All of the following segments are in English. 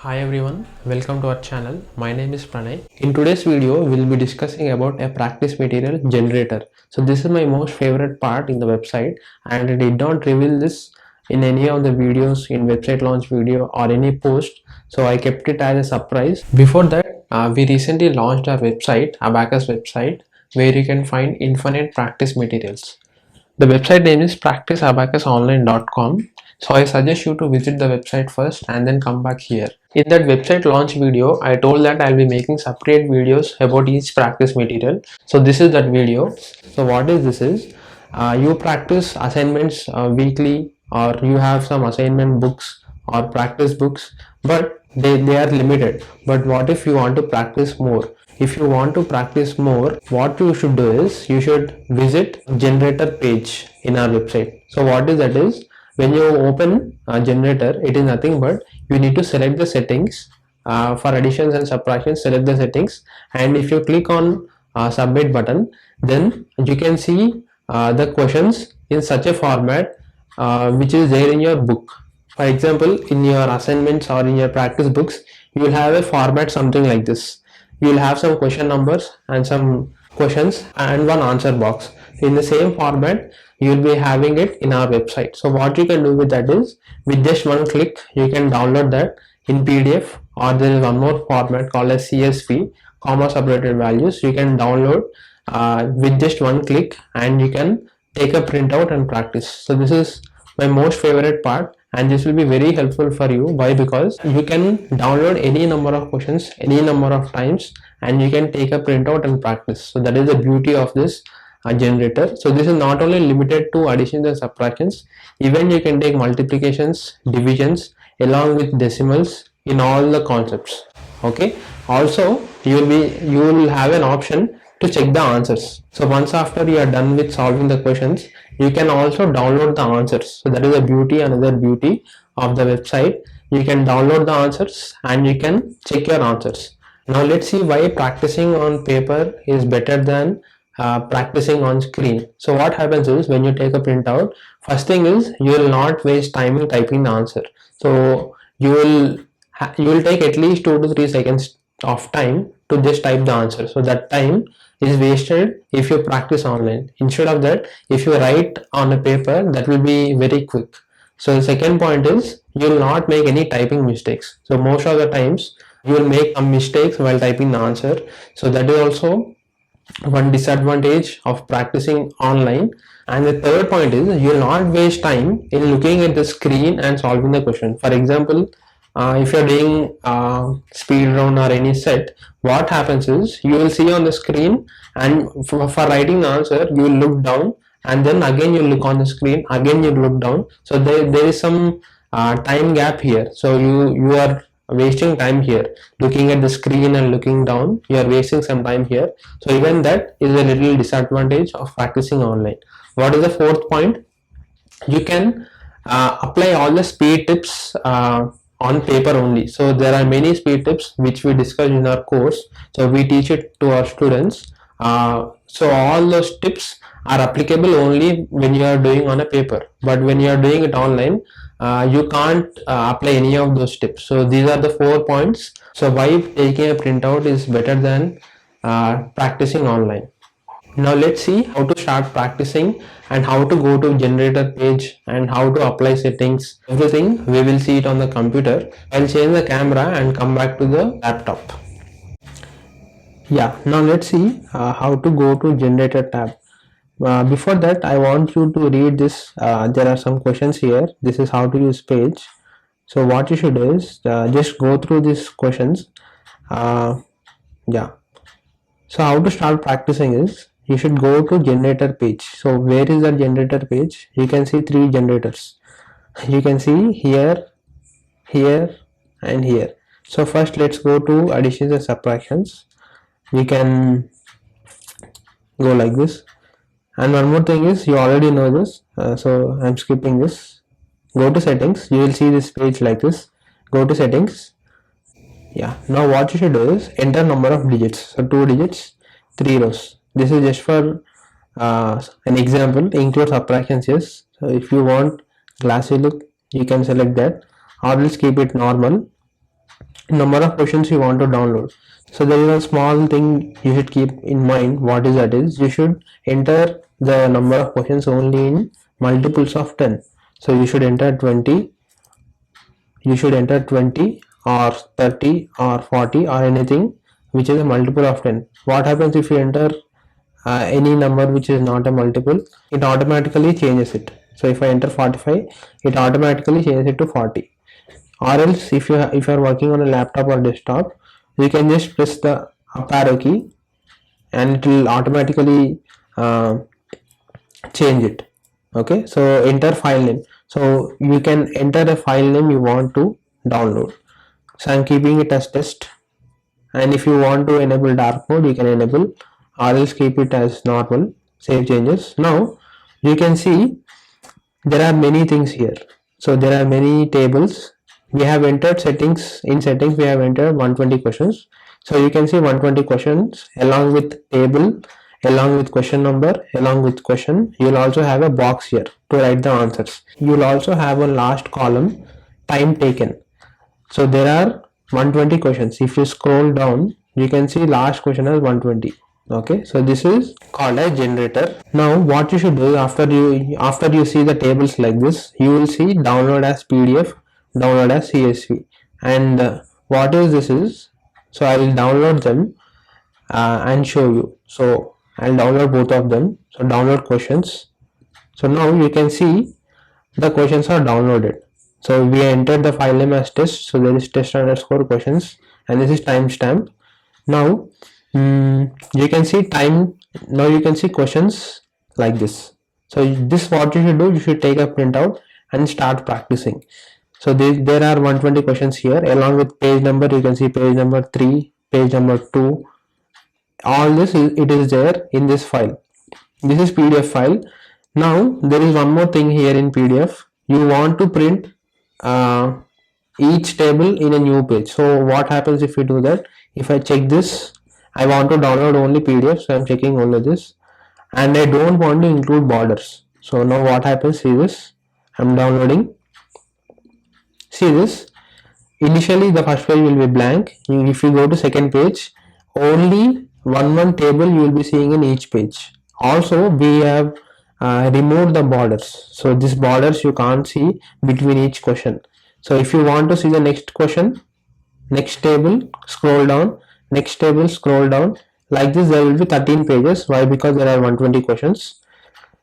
Hi everyone, welcome to our channel. My name is Pranay. In today's video, we'll be discussing about a practice material generator. So this is my most favorite part in the website, and I did not reveal this in any of the videos in website launch video or any post. So I kept it as a surprise. Before that, we recently launched our website, Abacus website, where you can find infinite practice materials. The website name is practiceabacusonline.com. So I suggest you to visit the website first and then come back here. In that website launch video, I told that I'll be making separate videos about each practice material. So this is that video. So what is this is, you practice assignments weekly, or you have some assignment books or practice books, but they are limited. But what if you want to practice more? If you want to practice more, what you should do is you should visit generator page in our website. So what is that is, when you open a generator, it is nothing but you need to select the settings for additions and subtractions. Select the settings, and if you click on submit button, then you can see the questions in such a format which is there in your book. For example, in your assignments or in your practice books, you will have a format something like this. You will have some question numbers and some questions and one answer box. In the same format, you will be having it in our website. So what you can do with that is, with just one click, you can download that in PDF, or there is one more format called as CSV, comma separated values. You can download with just one click, and you can take a printout and practice. So this is my most favorite part, and this will be very helpful for you. Why? Because you can download any number of questions any number of times, and you can take a printout and practice. So that is the beauty of this generator. So this is not only limited to additions and subtractions, even you can take multiplications, divisions along with decimals in all the concepts. Okay, also you will have an option to check the answers. So once after you are done with solving the questions, you can also download the answers. So that is a beauty, another beauty of the website. You can download the answers and you can check your answers. Now let's see why practicing on paper is better than practicing on screen. So what happens is, when you take a printout, first thing is, you will not waste time in typing the answer. So you will take at least 2 to 3 seconds of time to just type the answer. So that time is wasted if you practice online. Instead of that, if you write on a paper, that will be very quick. So the second point is, you will not make any typing mistakes. So most of the times you will make some mistakes while typing the answer. So that is also one disadvantage of practicing online. And the third point is, you will not waste time in looking at the screen and solving the question. For example, if you're doing speed round or any set, what happens is, you will see on the screen, and for writing the answer, you will look down, and then again you look on the screen, again you look down. So there is some time gap here. So you are wasting time here, looking at the screen and looking down. You are wasting some time here. So even that is a little disadvantage of practicing online. What is the fourth point? You can apply all the speed tips on paper only. So there are many speed tips which we discussed in our course. So we teach it to our students. So all those tips are applicable only when you are doing on a paper, but when you are doing it online, you can't apply any of those tips. So these are the 4 points. So why taking a printout is better than practicing online. Now let's see how to start practicing, and how to go to generator page, and how to apply settings. Everything we will see it on the computer. I'll change the camera and come back to the laptop. Yeah, now let's see how to go to generator tab. Before that, I want you to read this. There are some questions here. This is how to use page. So what you should do is just go through these questions. Yeah. So how to start practicing is, you should go to generator page. So where is the generator page? You can see 3 generators. You can see here, here, and here. So first let's go to additions and subtractions. We can go like this. And one more thing is, you already know this, so I'm skipping this. Go to settings. You will see this page like this. Go to settings. Yeah, now what you should do is enter number of digits. So 2 digits, 3 rows. This is just for an example. Include subtractions, yes. So if you want glassy look, you can select that, or else keep it normal. number of questions you want to download. So there is a small thing you should keep in mind. What is that is, you should enter the number of questions only in multiples of 10. So you should enter 20, you should enter 20 or 30 or 40 or anything which is a multiple of 10. What happens if you enter any number which is not a multiple? It automatically changes it. So if I enter 45, it automatically changes it to 40. Or else if you are working on a laptop or desktop, you can just press the up arrow key and it will automatically change it. Okay, so enter file name. So you can enter a file name you want to download. So I'm keeping it as test, and if you want to enable dark mode, you can enable, or else keep it as normal. Save changes. Now you can see there are many things here. So there are many tables. We have entered settings. In settings we have entered 120 questions. So you can see 120 questions along with table, along with question number, along with question. You will also have a box here to write the answers. You will also have a last column, time taken. So there are 120 questions. If you scroll down, you can see last question as 120. Okay, so this is called a generator. Now what you should do, after you see the tables like this, you will see download as PDF, download as CSV, and what is this is, so I will download them and show you. So I'll download both of them. So download questions. So now you can see the questions are downloaded. So we entered the file name as test. So there is test underscore questions, and this is timestamp. Now you can see time. Now you can see questions like this. So this, what you should do, you should take a printout and start practicing. So there are 120 questions here along with page number. You can see page number 3, page number 2. All this it is there in this file. This is PDF file. Now there is one more thing here in PDF. You want to print each table in a new page. So what happens if you do that? If I check this, I want to download only PDF, so I'm checking only this, and I don't want to include borders. So now what happens? See this, I'm downloading. See this, initially the first page will be blank. If you go to second page, only one table you will be seeing in each page. Also we have removed the borders, so these borders you can't see between each question. So if you want to see the next question, next table, scroll down, next table, scroll down, like this there will be 13 pages. Why? Because there are 120 questions.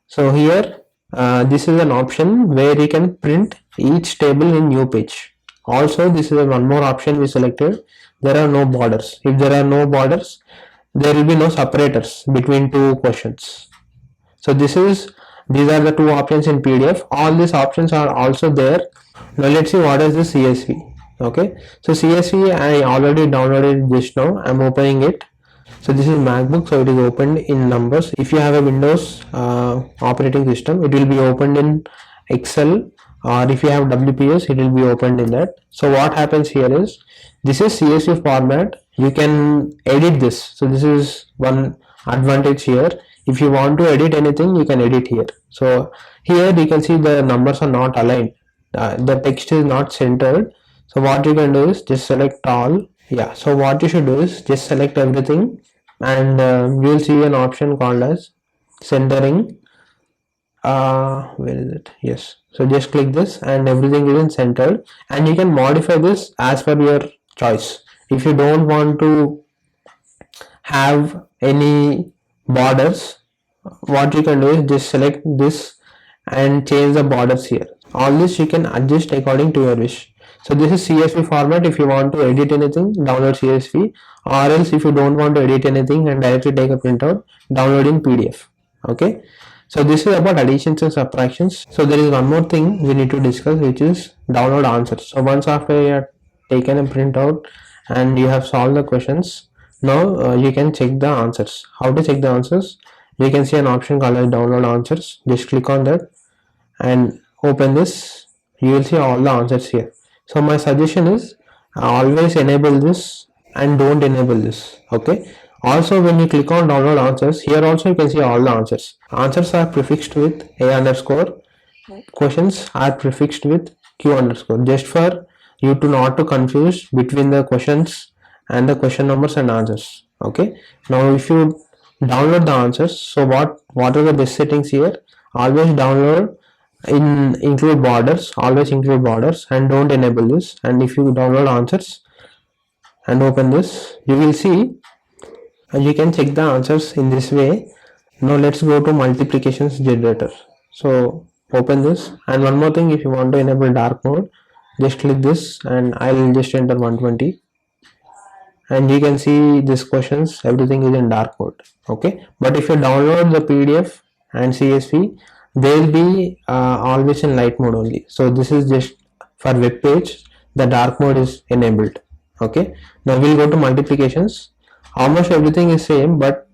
So here this is an option where you can print each table in new page. Also this is one more option we selected. There are no borders. If there are no borders, there will be no separators between two questions. So these are the two options in PDF. All these options are also there. Now let's see what is the CSV. Okay, so CSV I already downloaded just now. I'm opening it. So this is MacBook, so it is opened in numbers. If you have a Windows operating system, it will be opened in Excel, or if you have WPS, it will be opened in that. So what happens here is, this is CSV format. You can edit this. So this is one advantage here. If you want to edit anything, you can edit here. So here you can see the numbers are not aligned. The text is not centered. So what you can do is just select all. Yeah, so what you should do is just select everything, and you will see an option called as centering. Where is it? Yes, so just click this and everything is in centered, and you can modify this as per your choice. If you don't want to have any borders, what you can do is just select this and change the borders here. All this you can adjust according to your wish. So this is CSV format. If you want to edit anything, download CSV, or else if you don't want to edit anything and directly take a printout, download in PDF. Okay, so this is about additions and subtractions. So there is one more thing we need to discuss, which is download answers. So once after you have taken a printout and you have solved the questions, now you can check the answers. How to check the answers? You can see an option called as download answers. Just click on that and open this. You will see all the answers here. So my suggestion is always enable this and don't enable this. Okay, also when you click on download answers, here also you can see all the answers. Answers are prefixed with A underscore, questions are prefixed with Q underscore, just for you to not to confuse between the questions and the question numbers and answers. Okay, now if you download the answers, so what are the best settings here? Always download include borders, always include borders, and don't enable this. And if you download answers and open this, you will see and you can check the answers in this way. Now let's go to multiplications generator. So open this, and one more thing, if you want to enable dark mode, just click this and I'll just enter 120, and you can see these questions, everything is in dark mode. Okay, but if you download the PDF and CSV, they will be always in light mode only. So this is just for web page, the dark mode is enabled. Okay, now we'll go to multiplications. Almost everything is same, but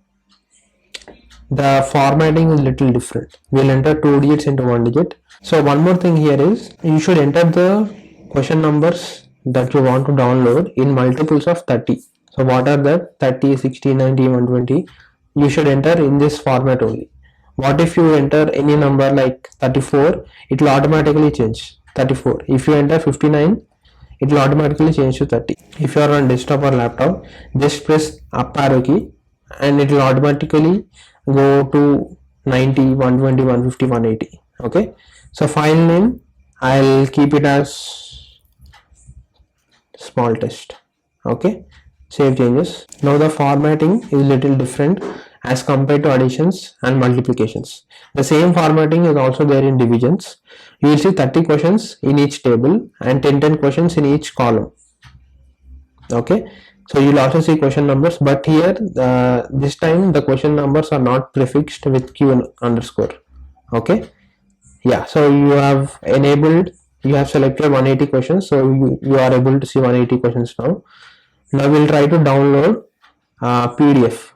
the formatting is little different. We'll enter 2 digits into 1 digit. So one more thing here is, you should enter the question numbers that you want to download in multiples of 30. So what are that? 30, 60, 90, 120. You should enter in this format only. What if you enter any number like 34? It will automatically change 34. If you enter 59, it will automatically change to 30. If you are on desktop or laptop, just press up arrow key and it will automatically go to 90, 120, 150, 180. Okay, so file name, I'll keep it as small test. Okay, save changes. Now the formatting is little different as compared to additions and multiplications. The same formatting is also there in divisions. You will see 30 questions in each table and 10 questions in each column. Okay, so you will also see question numbers, but here this time the question numbers are not prefixed with Q underscore. Okay, yeah, so you have enabled, you have selected 180 questions, so you are able to see 180 questions now. Now we'll try to download PDF.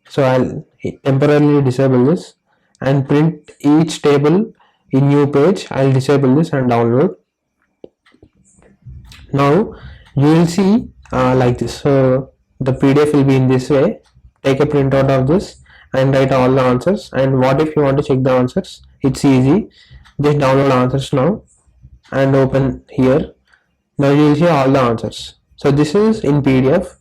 So I'll temporarily disable this and print each table in new page. I'll disable this and download. Now you will see like this. So the PDF will be in this way. Take a printout of this and write all the answers. And what if you want to check the answers? It's easy. Just download answers now and open here. Now you will see all the answers. So this is in PDF.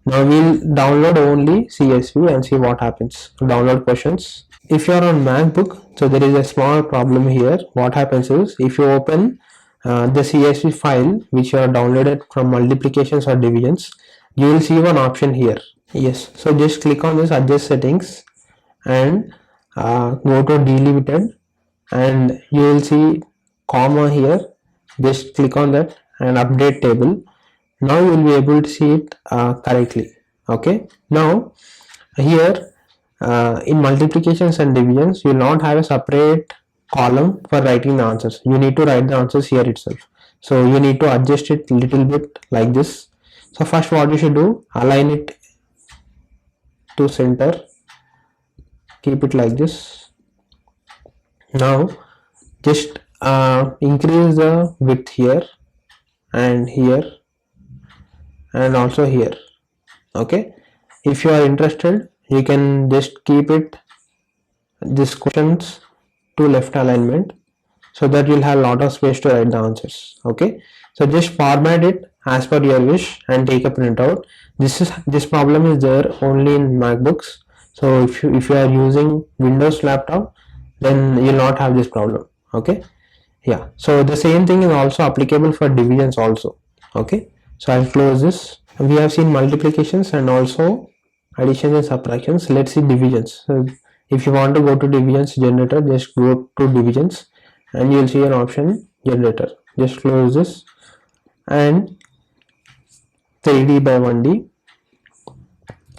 Now we'll download only CSV and see what happens. Download questions. If you are on MacBook, so there is a small problem here. What happens is, if you open the CSV file which you are downloaded from multiplications or divisions, you will see one option here. Yes, so just click on this adjust settings and go to delimited, and you will see comma here. Just click on that and update table. Now you will be able to see it correctly. Okay, now here in multiplications and divisions, you will not have a separate column for writing the answers. You need to write the answers here itself. So you need to adjust it little bit like this. So first what you should do, align it to center, keep it like this. Now just increase the width here and here and also here. Okay, if you are interested, you can just keep it this questions to left alignment, so that you'll have a lot of space to write the answers. Okay, so just format it as per your wish and take a printout. This problem is there only in MacBooks. So if you are using Windows laptop, then you'll not have this problem. Okay, yeah, so the same thing is also applicable for divisions also. Okay, so I'll close this. We have seen multiplications and also additions and subtractions. Let's see divisions. So if you want to go to divisions generator, just go to divisions and you will see an option generator. Just close this and 3D by 1D,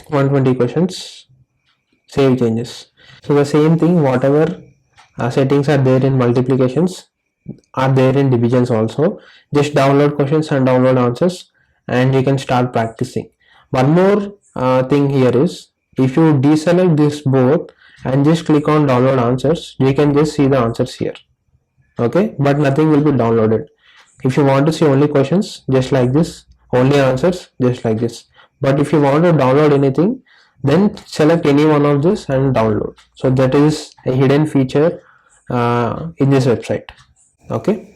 120 questions, save changes. So the same thing, whatever settings are there in multiplications are there in divisions also. Just download questions and download answers and you can start practicing. One more thing here is, if you deselect this both and just click on download answers, you can just see the answers here. Okay, but nothing will be downloaded. If you want to see only questions, just like this, only answers, just like this. But if you want to download anything, then select any one of this and download. So that is a hidden feature in this website. Okay.